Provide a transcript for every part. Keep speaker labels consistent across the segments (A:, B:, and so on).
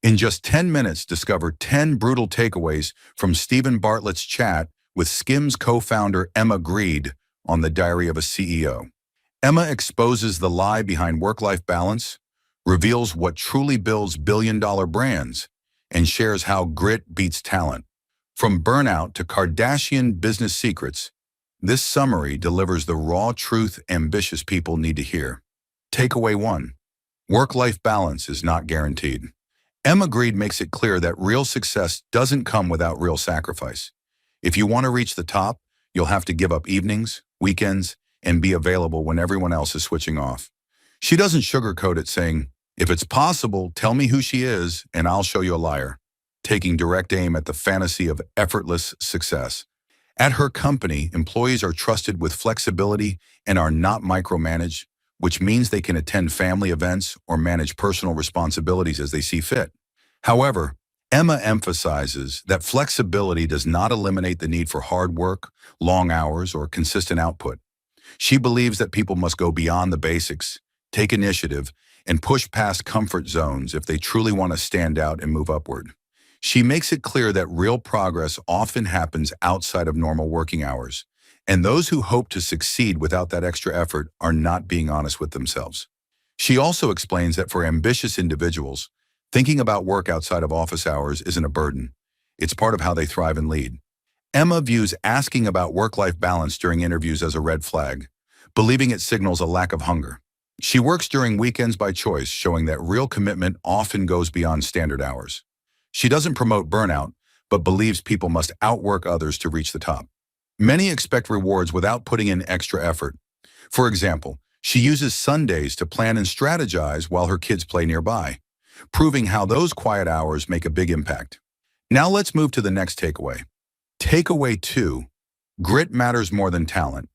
A: In just 10 minutes, discover 10 brutal takeaways from Stephen Bartlett's chat with SKIMS co-founder Emma Grede on the Diary of a CEO. Emma exposes the lie behind work-life balance, reveals what truly builds billion-dollar brands, and shares how grit beats talent. From burnout to Kardashian business secrets, this summary delivers the raw truth ambitious people need to hear. Takeaway 1. Work-life balance is not guaranteed. Emma Grede makes it clear that real success doesn't come without real sacrifice. If you want to reach the top, you'll have to give up evenings, weekends, and be available when everyone else is switching off. She doesn't sugarcoat it, saying, "If it's possible, tell me who she is, and I'll show you a liar," taking direct aim at the fantasy of effortless success. At her company, employees are trusted with flexibility and are not micromanaged, which means they can attend family events or manage personal responsibilities as they see fit. However, Emma emphasizes that flexibility does not eliminate the need for hard work, long hours, or consistent output. She believes that people must go beyond the basics, take initiative, and push past comfort zones if they truly want to stand out and move upward. She makes it clear that real progress often happens outside of normal working hours, and those who hope to succeed without that extra effort are not being honest with themselves. She also explains that for ambitious individuals, thinking about work outside of office hours isn't a burden. It's part of how they thrive and lead. Emma views asking about work-life balance during interviews as a red flag, believing it signals a lack of hunger. She works during weekends by choice, showing that real commitment often goes beyond standard hours. She doesn't promote burnout, but believes people must outwork others to reach the top. Many expect rewards without putting in extra effort. For example, she uses Sundays to plan and strategize while her kids play nearby, proving how those quiet hours make a big impact. Now let's move to the next takeaway. Takeaway 2. Grit matters more than talent.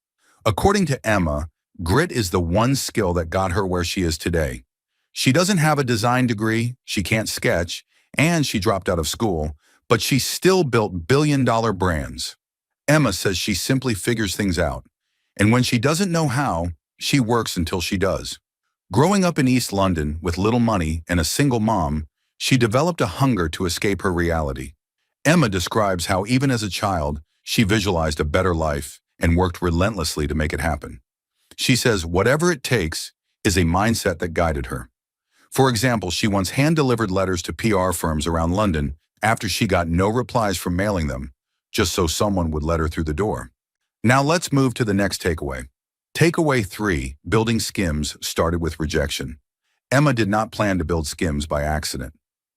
A: According to Emma, grit is the one skill that got her where she is today. She doesn't have a design degree, she can't sketch, and she dropped out of school, but she still built billion-dollar brands. Emma says she simply figures things out, and when she doesn't know how, she works until she does. Growing up in East London with little money and a single mom, she developed a hunger to escape her reality. Emma describes how even as a child, she visualized a better life and worked relentlessly to make it happen. She says whatever it takes is a mindset that guided her. For example, she once hand-delivered letters to PR firms around London after she got no replies from mailing them, just so someone would let her through the door. Now let's move to the next takeaway. Takeaway 3, building SKIMS started with rejection. Emma did not plan to build SKIMS by accident.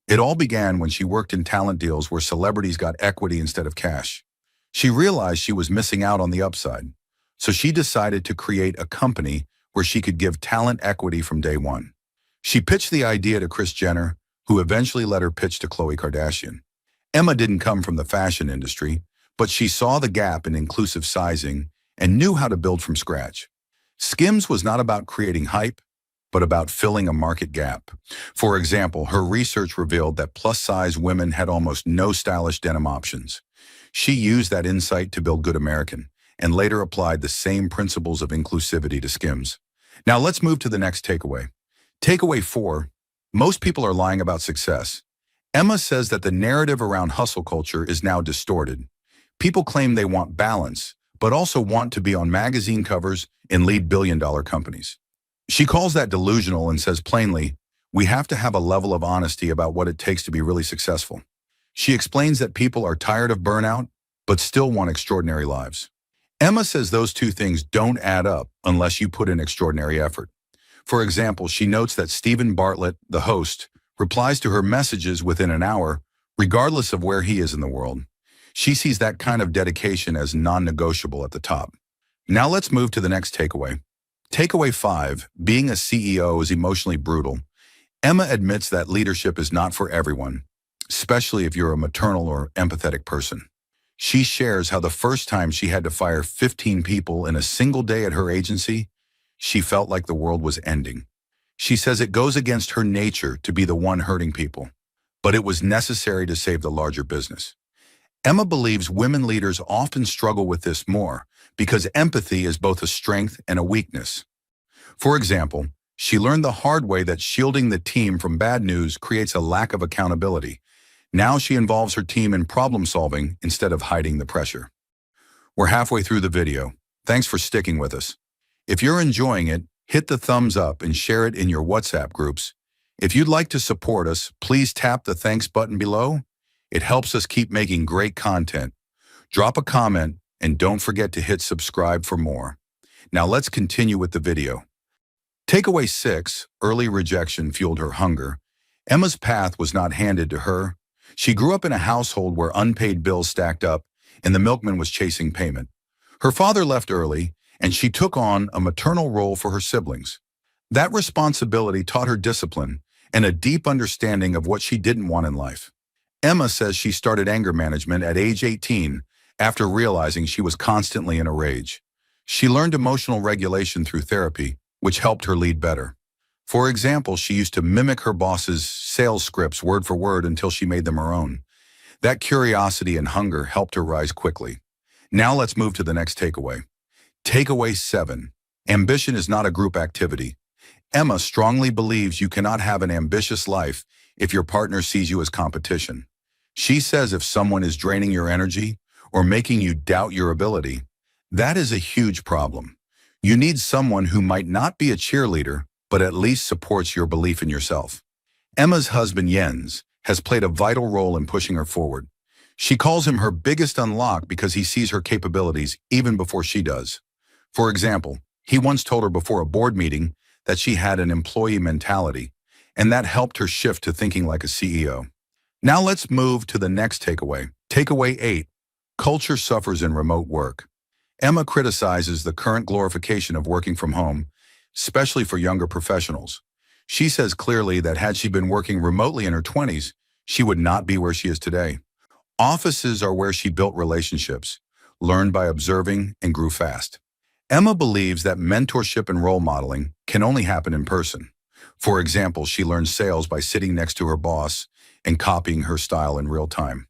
A: It all began when she worked in talent deals where celebrities got equity instead of cash. She realized she was missing out on the upside, so she decided to create a company where she could give talent equity from day one. She pitched the idea to Kris Jenner, who eventually let her pitch to Khloe Kardashian. Emma didn't come from the fashion industry, but she saw the gap in inclusive sizing and knew how to build from scratch. SKIMS was not about creating hype, but about filling a market gap. For example, her research revealed that plus-size women had almost no stylish denim options. She used that insight to build Good American, and later applied the same principles of inclusivity to SKIMS. Now let's move to the next takeaway. Takeaway 4, most people are lying about success. Emma says that the narrative around hustle culture is now distorted. People claim they want balance, but also want to be on magazine covers and lead billion-dollar companies. She calls that delusional and says plainly, we have to have a level of honesty about what it takes to be really successful. She explains that people are tired of burnout, but still want extraordinary lives. Emma says those two things don't add up unless you put in extraordinary effort. For example, she notes that Stephen Bartlett, the host, replies to her messages within an hour, regardless of where he is in the world. She sees that kind of dedication as non-negotiable at the top. Now let's move to the next takeaway. Takeaway 5, being a CEO is emotionally brutal. Emma admits that leadership is not for everyone, especially if you're a maternal or empathetic person. She shares how the first time she had to fire 15 people in a single day at her agency, she felt like the world was ending. She says it goes against her nature to be the one hurting people, but it was necessary to save the larger business. Emma believes women leaders often struggle with this more because empathy is both a strength and a weakness. For example, She learned the hard way that shielding the team from bad news creates a lack of accountability. Now she involves her team in problem solving instead of hiding the pressure. We're halfway through the video. Thanks for sticking with us. If you're enjoying it, hit the thumbs up and share it in your WhatsApp groups. If you'd like to support us, please tap the thanks button below. It helps us keep making great content. Drop a comment and don't forget to hit subscribe for more. Now let's continue with the video. Takeaway 6, early rejection fueled her hunger. Emma's path was not handed to her. She grew up in a household where unpaid bills stacked up and the milkman was chasing payment. Her father left early, and she took on a maternal role for her siblings. That responsibility taught her discipline and a deep understanding of what she didn't want in life. Emma says she started anger management at age 18 after realizing she was constantly in a rage. She learned emotional regulation through therapy, which helped her lead better. For example, she used to mimic her boss's sales scripts word for word until she made them her own. That curiosity and hunger helped her rise quickly. Now let's move to the next takeaway. Takeaway 7. Ambition is not a group activity. Emma strongly believes you cannot have an ambitious life if your partner sees you as competition. She says if someone is draining your energy or making you doubt your ability, that is a huge problem. You need someone who might not be a cheerleader, but at least supports your belief in yourself. Emma's husband, Jens, has played a vital role in pushing her forward. She calls him her biggest unlock because he sees her capabilities even before she does. For example, he once told her before a board meeting that she had an employee mentality, and that helped her shift to thinking like a CEO. Now let's move to the next takeaway. Takeaway 8. Culture suffers in remote work. Emma criticizes the current glorification of working from home, especially for younger professionals. She says clearly that had she been working remotely in her 20s, she would not be where she is today. Offices are where she built relationships, learned by observing, and grew fast. Emma believes that mentorship and role modeling can only happen in person. For example, she learned sales by sitting next to her boss and copying her style in real time.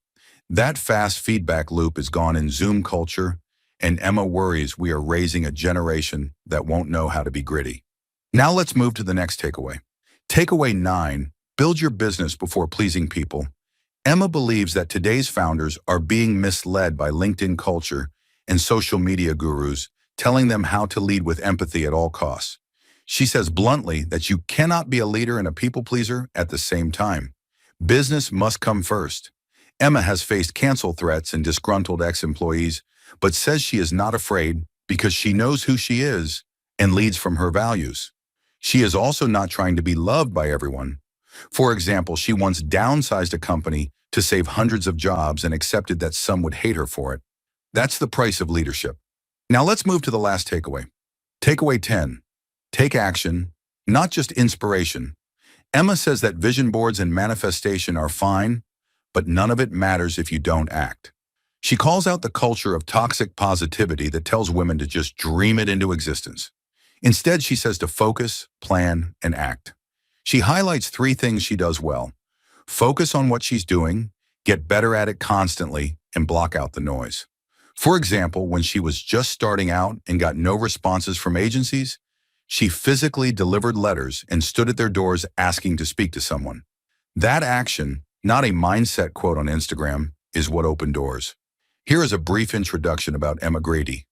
A: That fast feedback loop is gone in Zoom culture, and Emma worries we are raising a generation that won't know how to be gritty. Now let's move to the next takeaway. Takeaway 9, build your business before pleasing people. Emma believes that today's founders are being misled by LinkedIn culture and social media gurus telling them how to lead with empathy at all costs. She says bluntly that you cannot be a leader and a people pleaser at the same time. Business must come first. Emma has faced cancel threats and disgruntled ex-employees, but says she is not afraid because she knows who she is and leads from her values. She is also not trying to be loved by everyone. For example, she once downsized a company to save hundreds of jobs and accepted that some would hate her for it. That's the price of leadership. Now let's move to the last takeaway. Takeaway 10. Take action, not just inspiration. Emma says that vision boards and manifestation are fine, but none of it matters if you don't act. She calls out the culture of toxic positivity that tells women to just dream it into existence. Instead, she says to focus, plan, and act. She highlights 3 things she does well. Focus on what she's doing, get better at it constantly, and block out the noise. For example, when she was just starting out and got no responses from agencies, she physically delivered letters and stood at their doors asking to speak to someone. That action, not a mindset quote on Instagram, is what opened doors. Here is a brief introduction about Emma Grede.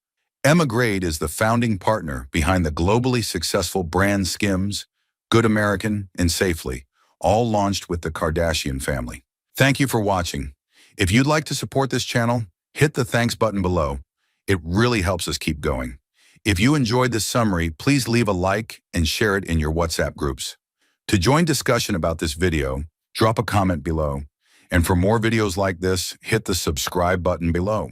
A: Emma Grede is the founding partner behind the globally successful brands SKIMS, Good American, and Safely, all launched with the Kardashian family. Thank you for watching. If you'd like to support this channel, hit the thanks button below. It really helps us keep going. If you enjoyed this summary, please leave a like and share it in your WhatsApp groups. To join discussion about this video, drop a comment below. And for more videos like this, hit the subscribe button below.